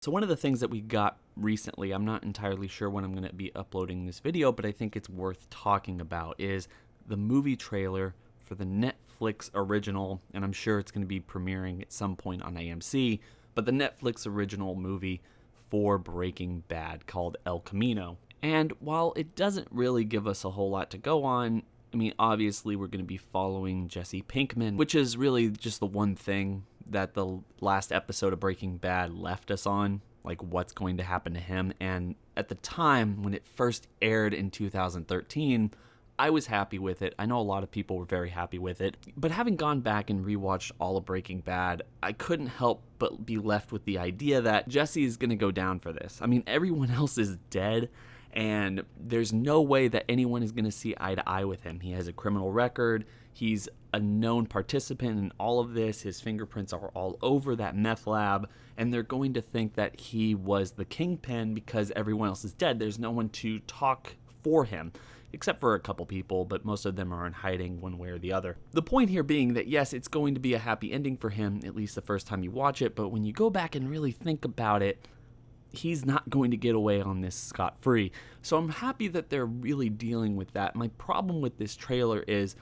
So one of the things that we got recently, I'm not entirely sure when I'm going to be uploading this video, but I think it's worth talking about, is the movie trailer for the Netflix original, and I'm sure it's going to be premiering at some point on AMC, but the Netflix original movie for Breaking Bad called El Camino. And while it doesn't really give us a whole lot to go on, I mean, obviously we're going to be following Jesse Pinkman, which is really just the one thing that the last episode of Breaking Bad left us on, like what's going to happen to him. And at the time when it first aired in 2013, I was happy with it. I know a lot of people were very happy with it. But having gone back and rewatched all of Breaking Bad, I couldn't help but be left with the idea that Jesse is going to go down for this. I mean, everyone else is dead, and there's no way that anyone is going to see eye to eye with him. He has a criminal record. He's a known participant in all of this. His fingerprints are all over that meth lab, and they're going to think that he was the kingpin because everyone else is dead. There's no one to talk for him, except for a couple people, but most of them are in hiding one way or the other. The point here being that, yes, it's going to be a happy ending for him, at least the first time you watch it, but when you go back and really think about it, he's not going to get away on this scot-free. So I'm happy that they're really dealing with that. My problem with this trailer is,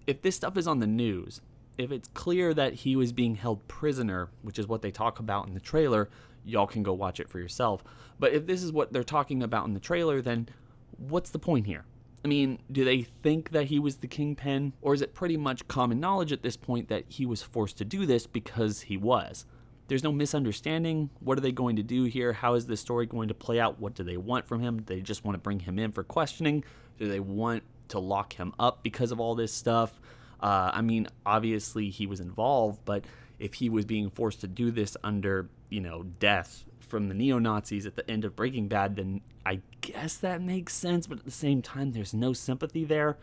if this stuff is on the news, if it's clear that he was being held prisoner, which is what they talk about in the trailer, y'all can go watch it for yourself. But if this is what they're talking about in the trailer, then what's the point here? I mean, do they think that he was the kingpin? Or is it pretty much common knowledge at this point that he was forced to do this because he was? There's no misunderstanding. What are they going to do here? How is this story going to play out? What do they want from him? Do they just want to bring him in for questioning? Do they want to lock him up because of all this stuff? I mean, obviously he was involved, but if he was being forced to do this under, death from the neo-Nazis at the end of Breaking Bad, then I guess that makes sense, but at the same time, there's no sympathy there.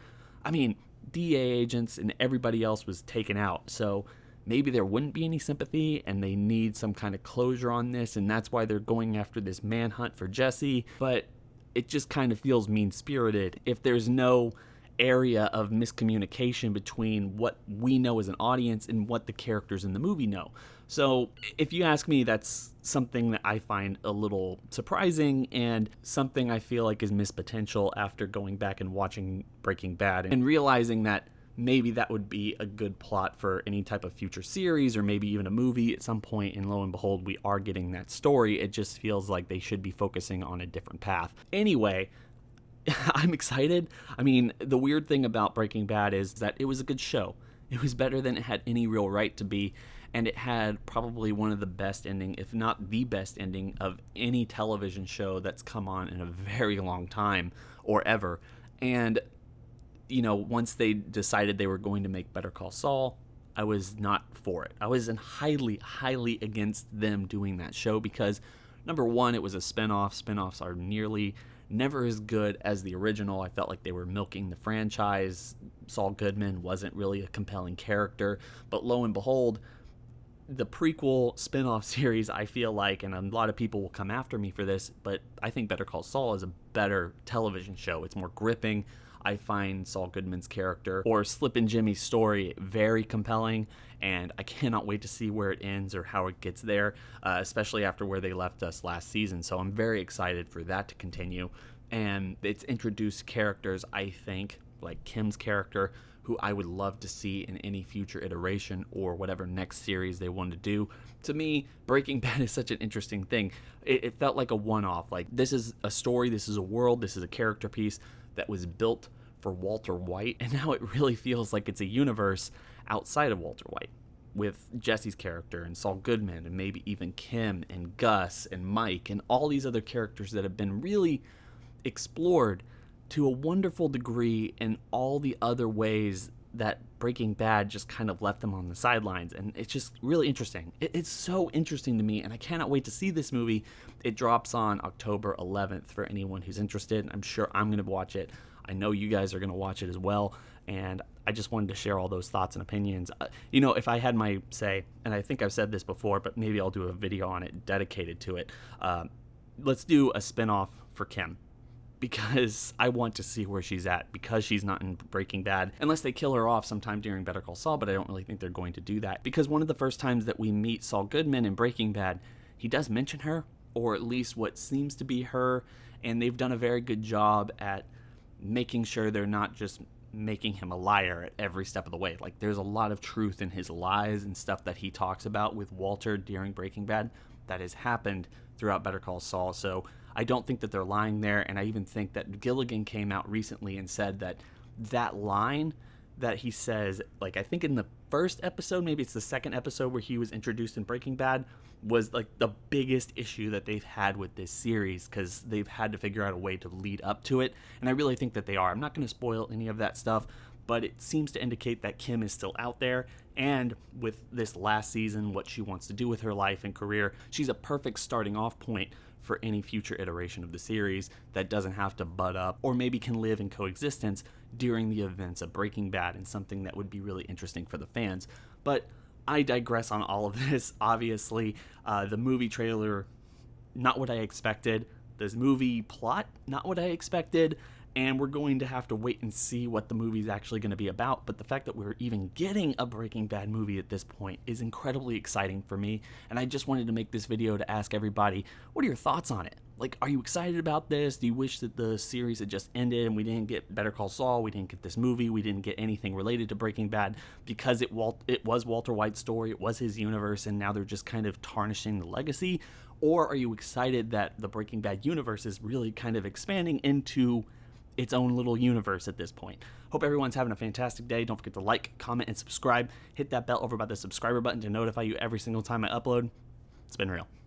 I mean, DEA agents and everybody else was taken out, so maybe there wouldn't be any sympathy, and they need some kind of closure on this, and that's why they're going after this manhunt for Jesse, but it just kind of feels mean-spirited if there's no area of miscommunication between what we know as an audience and what the characters in the movie know. So if you ask me, that's something that I find a little surprising and something I feel like is missed potential after going back and watching Breaking Bad and realizing that maybe that would be a good plot for any type of future series or maybe even a movie at some point, and lo and behold, we are getting that story. It just feels like they should be focusing on a different path. Anyway, I'm excited. I mean, the weird thing about Breaking Bad is that it was a good show. It was better than it had any real right to be, and it had probably one of the best ending, if not the best ending, of any television show that's come on in a very long time or ever. And once they decided they were going to make Better Call Saul, I was not for it. I was highly, highly against them doing that show because, number one, it was a spinoff. Spinoffs are never as good as the original. I felt like they were milking the franchise. Saul Goodman wasn't really a compelling character, but lo and behold, the prequel spinoff series, I feel like, and a lot of people will come after me for this, but I think Better Call Saul is a better television show. It's more gripping. I find Saul Goodman's character or Slippin' Jimmy's story very compelling, and I cannot wait to see where it ends or how it gets there, especially after where they left us last season. So I'm very excited for that to continue. And it's introduced characters, I think, like Kim's character, who I would love to see in any future iteration or whatever next series they want to do. To me, Breaking Bad is such an interesting thing. It felt like a one-off. Like, this is a story, this is a world, this is a character piece that was built for Walter White, and now it really feels like it's a universe outside of Walter White with Jesse's character and Saul Goodman and maybe even Kim and Gus and Mike and all these other characters that have been really explored to a wonderful degree in all the other ways that Breaking Bad just kind of left them on the sidelines. And it's just really interesting. It's so interesting to me, and I cannot wait to see this movie. It drops on October 11th for anyone who's interested. I'm sure I'm going to watch it. I know you guys are going to watch it as well, and I just wanted to share all those thoughts and opinions. If I had my say, and I think I've said this before, but maybe I'll do a video on it dedicated to it. Let's do a spinoff for Kim, because I want to see where she's at, because she's not in Breaking Bad, unless they kill her off sometime during Better Call Saul, but I don't really think they're going to do that, because one of the first times that we meet Saul Goodman in Breaking Bad, he does mention her, or at least what seems to be her, and they've done a very good job at making sure they're not just making him a liar at every step of the way. Like, there's a lot of truth in his lies and stuff that he talks about with Walter during Breaking Bad that has happened throughout Better Call Saul. So I don't think that they're lying there, and I even think that Gilligan came out recently and said that that line that he says, like, I think in the first episode, maybe it's the second episode where he was introduced in Breaking Bad, was like the biggest issue that they've had with this series, because they've had to figure out a way to lead up to it, and I really think that they are. I'm not going to spoil any of that stuff, but it seems to indicate that Kim is still out there, and with this last season, what she wants to do with her life and career, she's a perfect starting off point for any future iteration of the series that doesn't have to butt up, or maybe can live in coexistence during the events of Breaking Bad, and something that would be really interesting for the fans. But I digress on all of this. Obviously, the movie trailer, not what I expected. This movie plot, not what I expected. And we're going to have to wait and see what the movie's actually going to be about. But the fact that we're even getting a Breaking Bad movie at this point is incredibly exciting for me. And I just wanted to make this video to ask everybody, what are your thoughts on it? Like, are you excited about this? Do you wish that the series had just ended and we didn't get Better Call Saul, we didn't get this movie, we didn't get anything related to Breaking Bad because it was Walter White's story, it was his universe, and now they're just kind of tarnishing the legacy? Or are you excited that the Breaking Bad universe is really kind of expanding into its own little universe at this point? Hope everyone's having a fantastic day. Don't forget to like, comment, and subscribe. Hit that bell over by the subscriber button to notify you every single time I upload. It's been real.